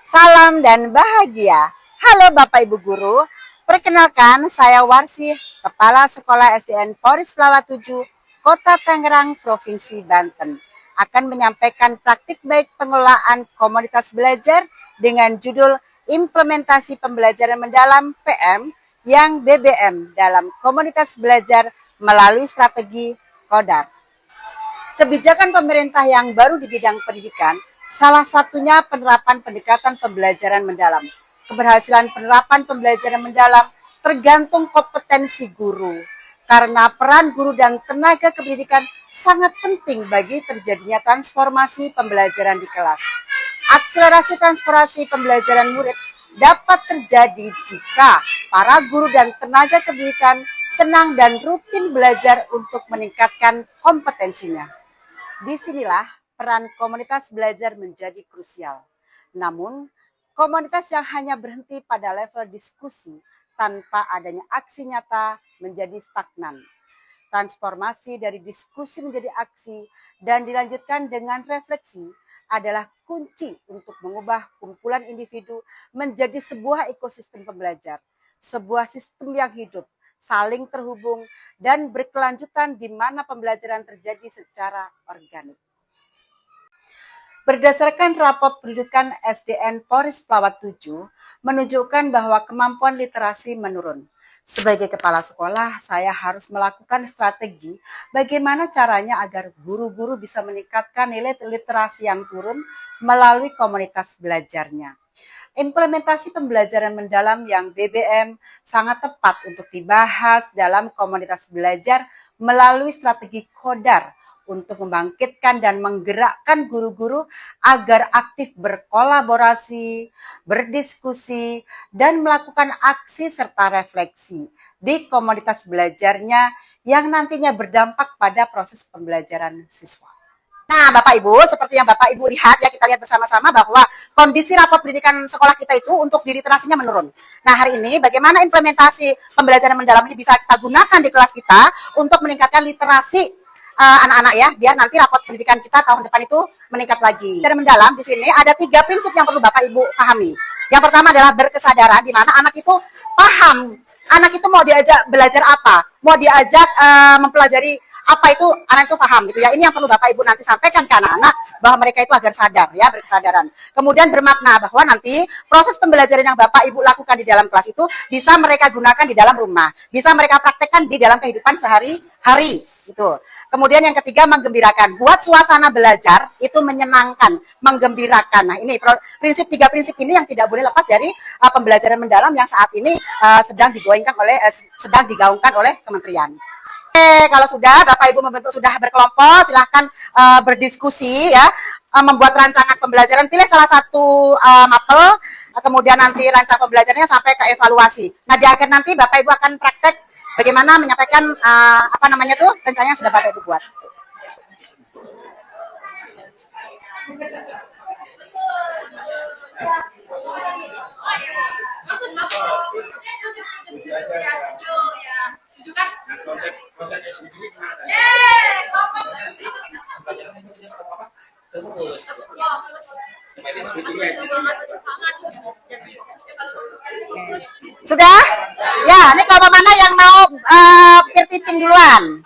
Salam dan bahagia. Halo Bapak Ibu Guru, perkenalkan saya Warsi, Kepala Sekolah SDN Poris Pelawat 7, Kota Tangerang, Provinsi Banten, akan menyampaikan praktik baik pengelolaan komunitas belajar dengan judul Implementasi Pembelajaran Mendalam PM yang BBM dalam komunitas belajar melalui strategi Kodar. Kebijakan pemerintah yang baru di bidang pendidikan, salah satunya penerapan pendekatan pembelajaran mendalam. Keberhasilan penerapan pembelajaran mendalam tergantung kompetensi guru, karena peran guru dan tenaga kependidikan sangat penting bagi terjadinya transformasi pembelajaran di kelas. Akselerasi transformasi pembelajaran murid dapat terjadi jika para guru dan tenaga kependidikan senang dan rutin belajar untuk meningkatkan kompetensinya. Disinilah peran komunitas belajar menjadi krusial. Namun, komunitas yang hanya berhenti pada level diskusi tanpa adanya aksi nyata menjadi stagnan. Transformasi dari diskusi menjadi aksi dan dilanjutkan dengan refleksi adalah kunci untuk mengubah kumpulan individu menjadi sebuah ekosistem pembelajar, sebuah sistem yang hidup, saling terhubung, dan berkelanjutan di mana pembelajaran terjadi secara organik. Berdasarkan raport pendidikan SDN Poris Pelawat 7 menunjukkan bahwa kemampuan literasi menurun. Sebagai kepala sekolah, saya harus melakukan strategi bagaimana caranya agar guru-guru bisa meningkatkan nilai literasi yang turun melalui komunitas belajarnya. Implementasi pembelajaran mendalam yang BBM sangat tepat untuk dibahas dalam komunitas belajar melalui strategi Kodar untuk membangkitkan dan menggerakkan guru-guru agar aktif berkolaborasi, berdiskusi, dan melakukan aksi serta refleksi di komunitas belajarnya yang nantinya berdampak pada proses pembelajaran siswa. Nah, Bapak Ibu, seperti yang Bapak Ibu lihat ya, kita lihat bersama-sama bahwa kondisi rapot pendidikan sekolah kita itu untuk literasinya menurun. Nah, hari ini bagaimana implementasi pembelajaran mendalam ini bisa kita gunakan di kelas kita untuk meningkatkan literasi anak-anak ya, biar nanti rapot pendidikan kita tahun depan itu meningkat lagi. Pembelajaran mendalam di sini ada 3 prinsip yang perlu Bapak Ibu pahami. Yang pertama adalah berkesadaran, di mana anak itu paham, anak itu mau diajak belajar apa, mau diajak mempelajari apa itu, anak itu paham gitu ya. Ini yang perlu Bapak Ibu nanti sampaikan ke anak-anak bahwa mereka itu agar sadar ya, berkesadaran. Kemudian bermakna bahwa nanti proses pembelajaran yang Bapak Ibu lakukan di dalam kelas itu bisa mereka gunakan di dalam rumah, bisa mereka praktekkan di dalam kehidupan sehari-hari gitu. Kemudian yang ketiga, menggembirakan. Buat suasana belajar itu menyenangkan, menggembirakan. Nah, ini prinsip 3 prinsip ini yang tidak boleh lepas dari pembelajaran mendalam yang saat ini sedang digaungkan oleh kementerian. Oke, kalau sudah Bapak Ibu membentuk, sudah berkelompok, silahkan berdiskusi ya, membuat rancangan pembelajaran, pilih salah satu mapel, kemudian nanti rancangan pembelajarannya sampai ke evaluasi. Nah, di akhir nanti Bapak Ibu akan praktek bagaimana menyampaikan rencana yang sudah Bapak Ibu buat. Sudah? Ya, ini kelompok mana yang mau peer teaching duluan?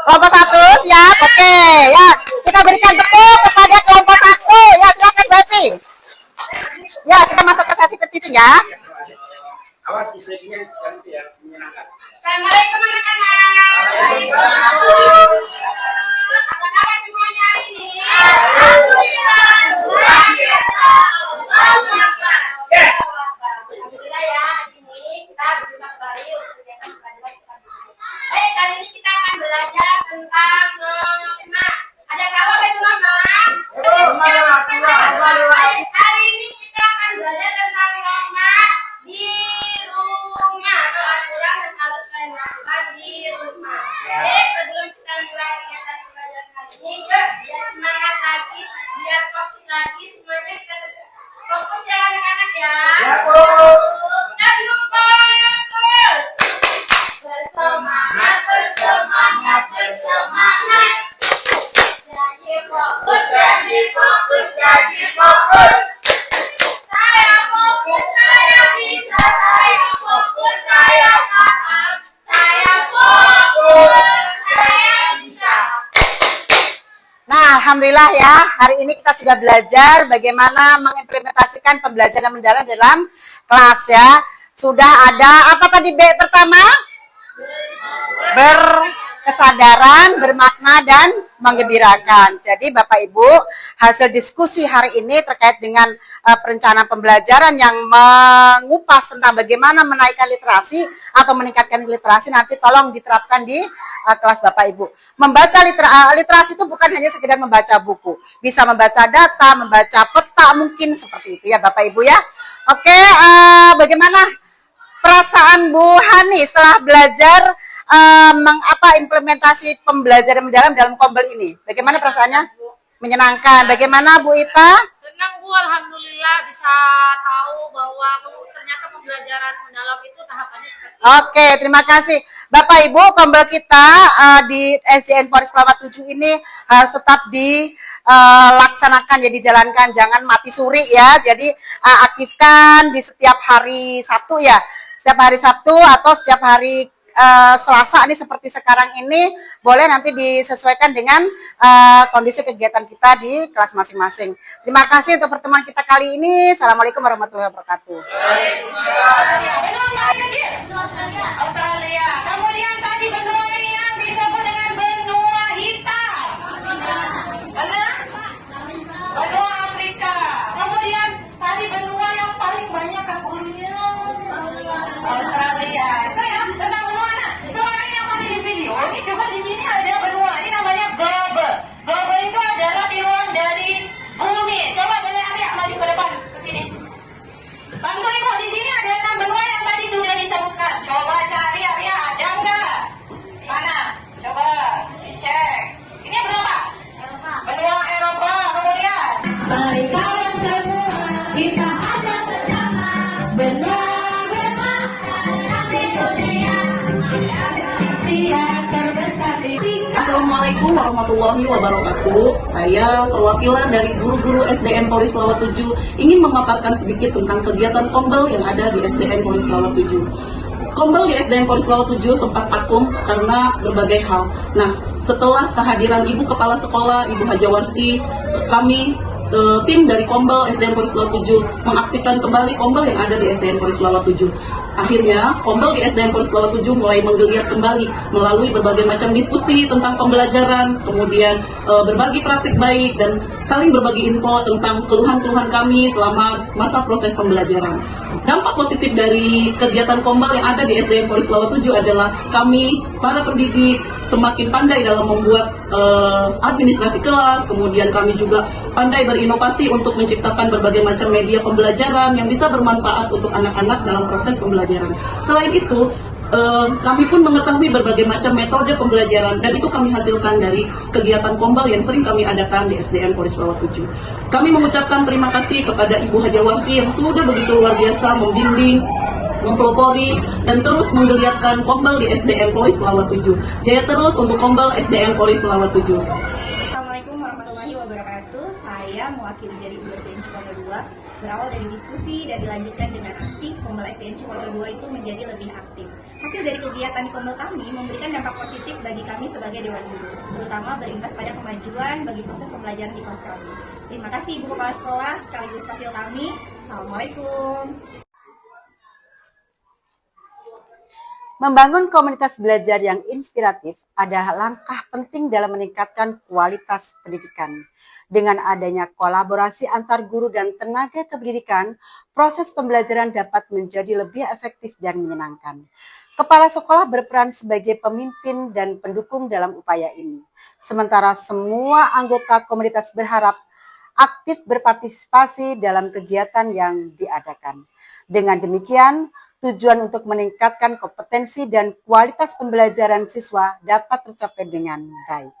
Kelompok 1 siap? Oke, ya. Kita berikan tepuk kepada kelompok 1. Ya, silakan Bapi. Ya, kita masuk ke sesi peer teaching ya. Awas diselidiknya nanti ya, menyenangkan. Assalamualaikum anak-anak. Apa kabar semuanya hari ini? Alhamdulillah, luar biasa. Alhamdulillah ya, hari ini kita berjumpa kembali untuk kegiatan pembelajaran kita. Baik, kali ini kita akan belajar tentang norma. Ada tahu apa itu norma? Baik, hari ini kita akan belajar tentang norma di rumah, atau aturan dan harus kalian lakukan di rumah. Oke, sebelum kita mulai kegiatan pembelajaran kali ini, yuk biar semangat lagi, biar fokus lagi, semuanya kita fokus ya anak-anak ya. Dan lupa terus bersemangat, bersemangat, bersemangat. Jadi fokus, jadi fokus, jadi fokus. Alhamdulillah ya, hari ini kita sudah belajar bagaimana mengimplementasikan pembelajaran mendalam dalam kelas ya. Sudah ada apa tadi B pertama? Berkesadaran, bermakna, dan menggembirakan. Jadi Bapak Ibu, hasil diskusi hari ini terkait dengan perencanaan pembelajaran yang mengupas tentang bagaimana menaikkan literasi atau meningkatkan literasi, nanti tolong diterapkan di kelas Bapak Ibu. Membaca literasi itu bukan hanya sekedar membaca buku, bisa membaca data, membaca peta, mungkin seperti itu ya Bapak Ibu ya. Oke, bagaimana perasaan Bu Hani setelah belajar implementasi pembelajaran mendalam dalam Kombel ini? Bagaimana perasaannya? Menyenangkan. Bagaimana Bu Ipa? Senang Bu, alhamdulillah bisa tahu bahwa ternyata pembelajaran mendalam itu tahapannya seperti itu. Oke, terima kasih. Bapak Ibu, Kombel kita di SDN Polres Pelawat 7 ini harus tetap dilaksanakan ya, dijalankan, jangan mati suri ya. Jadi aktifkan di setiap hari Sabtu ya. Setiap hari Sabtu atau setiap hari Selasa ini seperti sekarang ini, boleh nanti disesuaikan dengan kondisi kegiatan kita di kelas masing-masing. Terima kasih untuk pertemuan kita kali ini. Assalamualaikum warahmatullahi wabarakatuh. Australia. Kemudian tadi benua yang disebut dengan benua hitam. Benar? Benua Afrika. Kemudian tadi benua yang paling banyak kaburnya. Australia. Itu ya, tentang benua. Selain yang tadi di video, ini juga di sini ada benua. Ini namanya globe. Globe itu adalah tiruan dari bumi. Coba boleh Arya maju ke depan ke sini. Bantu Ibu, di sini ada 6 benua yang tadi sudah disebutkan. Coba cari Arya, ada enggak? Mana? Coba cek. Ini berapa? Benua Eropa. Kemudian mari kawan semua kita ada bersama benua Assalamualaikum warahmatullahi wabarakatuh. Saya perwakilan dari guru-guru SDN Polres Pelawat 7 ingin memaparkan sedikit tentang kegiatan Kombel yang ada di SDN Polres Pelawat 7. Kombel di SDN Polres Pelawat 7 sempat vakum karena berbagai hal. Nah, setelah kehadiran Ibu Kepala Sekolah, Ibu Hajawarsi, kami tim dari Kombel SDN Polres Pelawat 7 mengaktifkan kembali Kombel yang ada di SDN Polres Pelawat 7. Akhirnya, Kombel di SDN Polres Pelawat 7 mulai menggeliat kembali melalui berbagai macam diskusi tentang pembelajaran, kemudian berbagi praktik baik, dan saling berbagi info tentang keluhan-keluhan kami selama masa proses pembelajaran. Dampak positif dari kegiatan Kombel yang ada di SDN Polres Pelawat 7 adalah kami, para pendidik, semakin pandai dalam membuat administrasi kelas, kemudian kami juga pandai berinovasi untuk menciptakan berbagai macam media pembelajaran yang bisa bermanfaat untuk anak-anak dalam proses pembelajaran. Selain itu, kami pun mengetahui berbagai macam metode pembelajaran, dan itu kami hasilkan dari kegiatan Kombel yang sering kami adakan di SDN Polres Pelawat 7. Kami mengucapkan terima kasih kepada Ibu Hajawarsi yang sudah begitu luar biasa membimbing, mempelopori, dan terus menggeliatkan Kombel di SDN Polres Pelawat 7. Jaya terus untuk Kombel SDN Polres Pelawat 7. Assalamualaikum warahmatullahi wabarakatuh. Saya mewakili dari SDN Cikoto 2, berawal dari diskusi dan dilanjutkan dengan aksi. Kombel SDN Cikoto 2 itu menjadi lebih aktif. Hasil dari kegiatan di Kombel kami memberikan dampak positif bagi kami sebagai Dewan Guru, terutama berimbas pada kemajuan bagi proses pembelajaran di kelas kami. Terima kasih Ibu Kepala Sekolah sekaligus hasil kami. Assalamualaikum. Membangun komunitas belajar yang inspiratif adalah langkah penting dalam meningkatkan kualitas pendidikan. Dengan adanya kolaborasi antar guru dan tenaga kependidikan, proses pembelajaran dapat menjadi lebih efektif dan menyenangkan. Kepala sekolah berperan sebagai pemimpin dan pendukung dalam upaya ini. Sementara semua anggota komunitas berharap aktif berpartisipasi dalam kegiatan yang diadakan. Dengan demikian, tujuan untuk meningkatkan kompetensi dan kualitas pembelajaran siswa dapat tercapai dengan baik.